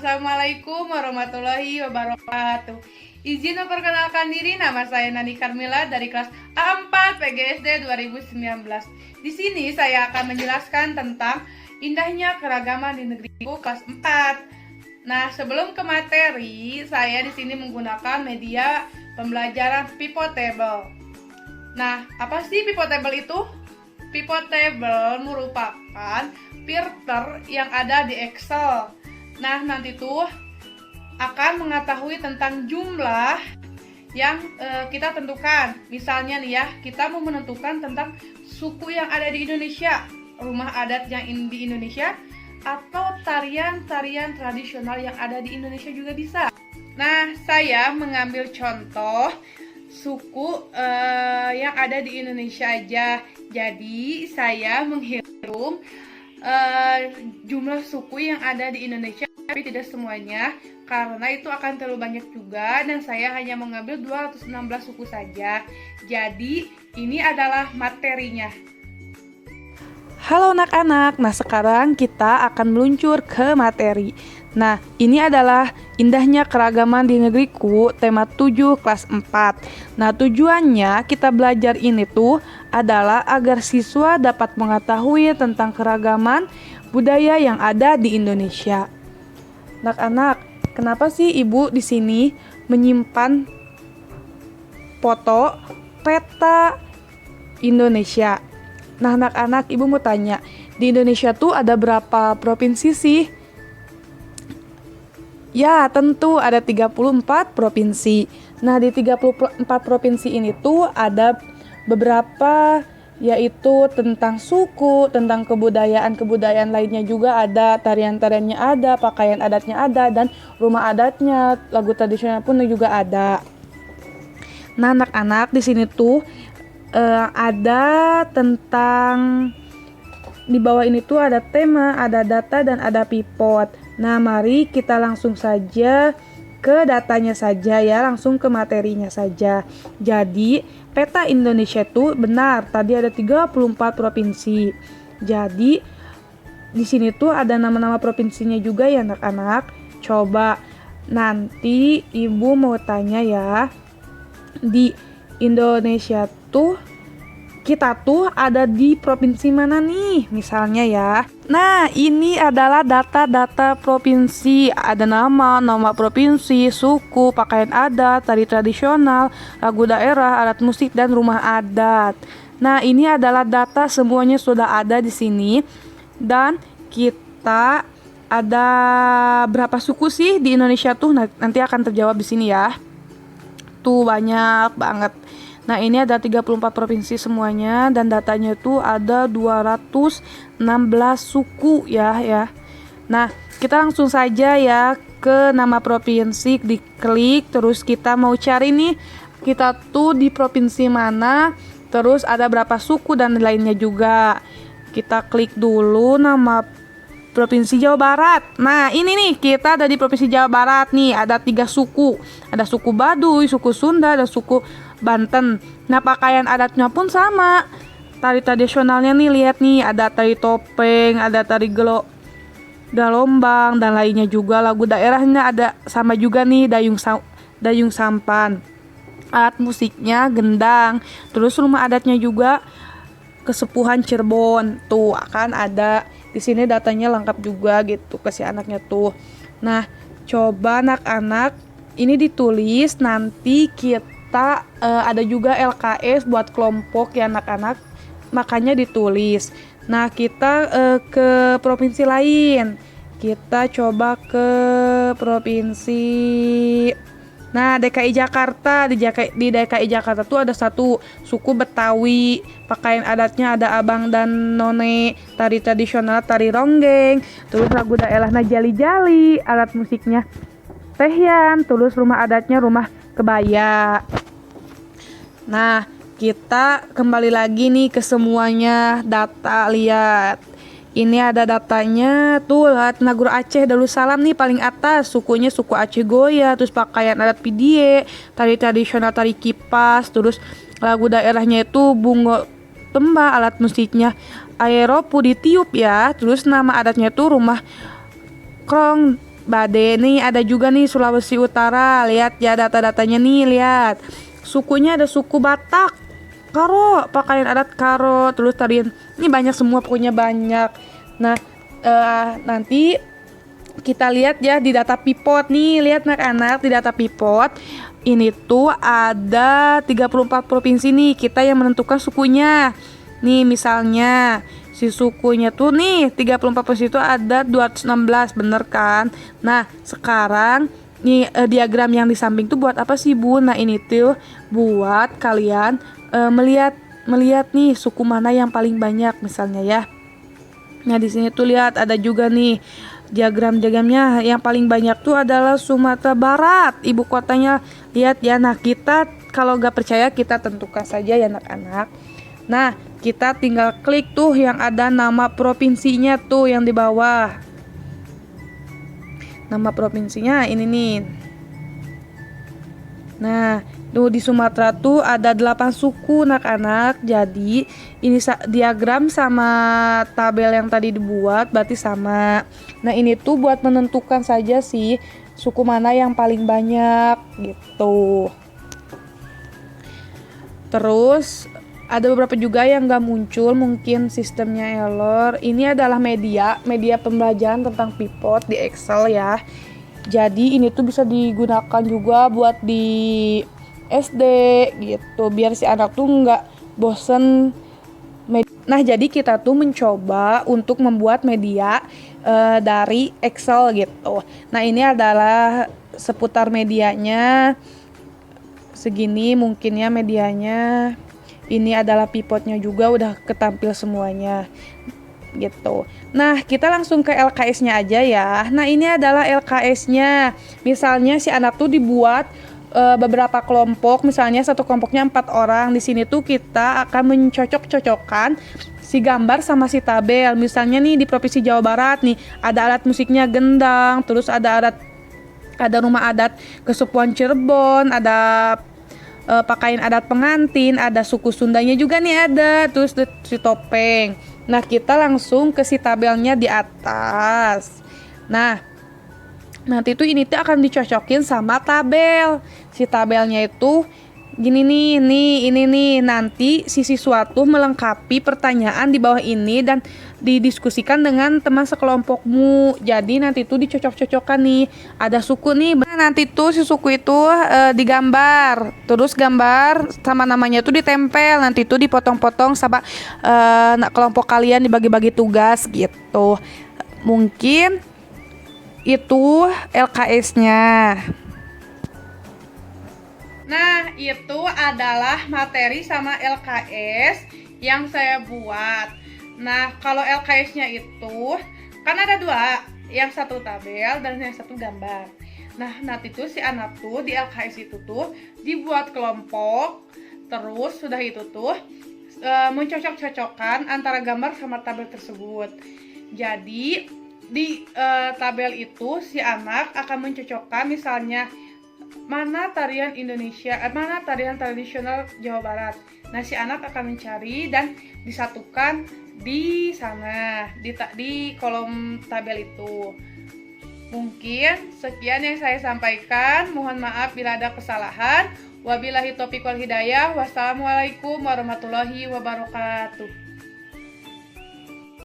Assalamualaikum warahmatullahi wabarakatuh. Izin memperkenalkan diri, nama saya Nani Karmila dari kelas A4 PGSD 2019. Di sini saya akan menjelaskan tentang indahnya keragaman di negeriku kelas 4. Nah, sebelum ke materi, saya di sini menggunakan media pembelajaran Pivotable. Nah, apa sih Pivotable itu? Pivotable merupakan filter yang ada di Excel. Nah, nanti tuh akan mengetahui tentang jumlah yang kita tentukan. Misalnya nih ya, kita mau menentukan tentang suku yang ada di Indonesia, rumah adat yang di Indonesia, atau tarian-tarian tradisional yang ada di Indonesia juga bisa. Nah, saya mengambil contoh suku yang ada di Indonesia aja. Jadi, saya menghitung jumlah suku yang ada di Indonesia, tapi tidak semuanya karena itu akan terlalu banyak juga, dan saya hanya mengambil 216 suku saja. Jadi ini adalah materinya. Halo anak-anak, nah sekarang kita akan meluncur ke materi. Nah, ini adalah indahnya keragaman di negeriku, tema 7 kelas 4. Nah, tujuannya kita belajar ini tuh adalah agar siswa dapat mengetahui tentang keragaman budaya yang ada di Indonesia. Anak-anak, kenapa sih Ibu di sini menyimpan foto peta Indonesia? Nah, anak-anak, Ibu mau tanya, di Indonesia tuh ada berapa provinsi sih? Ya, tentu ada 34 provinsi. Nah, di 34 provinsi ini tuh ada beberapa, yaitu tentang suku, tentang kebudayaan lainnya juga ada, tarian-tariannya ada, pakaian adatnya ada, dan rumah adatnya, lagu tradisional pun juga ada. Nah, anak-anak, di sini tuh ada tentang, di bawah ini tuh ada tema, ada data, dan ada pivot. Nah, mari kita langsung saja ke datanya saja ya, langsung ke materinya saja. Jadi, peta Indonesia itu benar, tadi ada 34 provinsi. Jadi, di sini tuh ada nama-nama provinsinya juga ya anak-anak. Coba nanti Ibu mau tanya ya, di Indonesia tuh kita tuh ada di provinsi mana nih, misalnya ya. Nah, ini adalah data-data provinsi. Ada nama provinsi, suku, pakaian adat, tari tradisional, lagu daerah, alat musik, dan rumah adat. Nah, ini adalah data, semuanya sudah ada di sini. Dan kita ada berapa suku sih di Indonesia tuh? Nanti akan terjawab di sini ya. Tuh banyak banget. Nah, ini ada 34 provinsi semuanya, dan datanya itu ada 216 suku ya. Nah, kita langsung saja ya ke nama provinsi, diklik, terus kita mau cari nih, kita tuh di provinsi mana, terus ada berapa suku dan lainnya juga. Kita klik dulu nama Provinsi Jawa Barat. Nah, ini nih, kita ada di Provinsi Jawa Barat nih, ada 3 suku. Ada suku Baduy, suku Sunda, dan suku Banten. Nah, pakaian adatnya pun sama. Tari tradisionalnya nih, lihat nih, ada tari topeng, ada tari galombang, dan lainnya juga. Lagu daerahnya ada sama juga nih, dayung sampan. Alat musiknya gendang. Terus rumah adatnya juga Kesepuhan Cirebon. Tuh akan ada di sini, datanya lengkap juga gitu ke si anaknya tuh. Nah, coba anak-anak ini ditulis, nanti kita ada juga LKS buat kelompok ya anak-anak, makanya ditulis. Nah, kita ke provinsi lain. Kita coba ke provinsi, nah, DKI Jakarta. Di DKI Jakarta tuh ada satu suku Betawi. Pakaian adatnya ada abang dan none, tari tradisional tari ronggeng, terus lagu daerahnya jali-jali, alat musiknya tehyan, terus rumah adatnya rumah kebaya. Nah, kita kembali lagi nih ke semuanya data, lihat. Ini ada datanya tuh, lihat Naguru Aceh Darussalam nih paling atas, sukunya suku Aceh Goya, terus pakaian adat Pidie, tari tradisional tari kipas, terus lagu daerahnya itu bungo tembak, alat musiknya aeropu ditiup ya, terus nama adatnya itu rumah krong Bade nih, ada juga nih Sulawesi Utara. Lihat ya data-datanya nih, lihat. Sukunya ada suku Batak, Karo, pakaian adat Karo, terus tarian. Ini banyak semua, pokoknya banyak. Nah, nanti kita lihat ya di data Pipot nih, lihat anak-anak di data Pipot. Ini tuh ada 34 provinsi nih, kita yang menentukan sukunya. Nih misalnya si sukunya tuh nih 34 provinsi itu ada 216, bener kan? Nah sekarang nih diagram yang di samping tuh buat apa sih Bu? Nah ini tuh buat kalian melihat nih suku mana yang paling banyak misalnya ya. Nah di sini tuh lihat ada juga nih diagram-diagramnya, yang paling banyak tuh adalah Sumatera Barat, ibu kotanya. Lihat ya. Nah kita kalau gak percaya kita tentukan saja ya anak-anak. Nah kita tinggal klik tuh yang ada nama provinsinya tuh yang di bawah. Nama provinsinya ini nih. Nah tuh di Sumatera tuh ada 8 suku anak-anak. Jadi ini diagram sama tabel yang tadi dibuat berarti sama. Nah ini tuh buat menentukan saja sih suku mana yang paling banyak gitu. Terus ada beberapa juga yang gak muncul, mungkin sistemnya error. Ini adalah media pembelajaran tentang pivot di Excel ya. Jadi ini tuh bisa digunakan juga buat di SD gitu, biar si anak tuh nggak bosen. Nah jadi kita tuh mencoba untuk membuat media dari Excel gitu. Nah ini adalah seputar medianya, segini mungkin ya medianya. Ini adalah pivotnya juga udah ketampil semuanya gitu. Nah kita langsung ke LKS-nya aja ya. Nah ini adalah LKS-nya. Misalnya si anak tuh dibuat beberapa kelompok, misalnya satu kelompoknya 4 orang. Di sini tuh kita akan mencocok-cocokkan si gambar sama si tabel. Misalnya nih di Provinsi Jawa Barat nih ada alat musiknya gendang, terus ada rumah adat Kesupuan Cirebon, ada pakaian adat pengantin, ada suku Sundanya juga nih ada, terus si topeng. Nah kita langsung ke si tabelnya di atas. Nah nanti tuh ini tuh akan dicocokin sama tabel. Si tabelnya itu gini nih, ini nih. Nanti si siswa tuh melengkapi pertanyaan di bawah ini dan didiskusikan dengan teman sekelompokmu. Jadi nanti tuh dicocok-cocokkan nih. Ada suku nih. Nanti tuh si suku itu digambar. Terus gambar sama namanya tuh ditempel. Nanti tuh dipotong-potong sama kelompok kalian dibagi-bagi tugas gitu. Mungkin itu LKS-nya. Nah, itu adalah materi sama LKS yang saya buat. Nah, kalau LKS-nya itu kan ada 2, yang satu tabel dan yang satu gambar. Nah, nanti tuh si anak tuh di LKS itu tuh dibuat kelompok, terus sudah itu tuh mencocok-cocokkan antara gambar sama tabel tersebut. Jadi di tabel itu si anak akan mencocokkan misalnya mana tarian Indonesia, mana tarian tradisional Jawa Barat. Nah si anak akan mencari dan disatukan di sana di kolom tabel itu. Mungkin sekian yang saya sampaikan. Mohon maaf bila ada kesalahan. Wabillahi taufiq wal hidayah. Wassalamualaikum warahmatullahi wabarakatuh.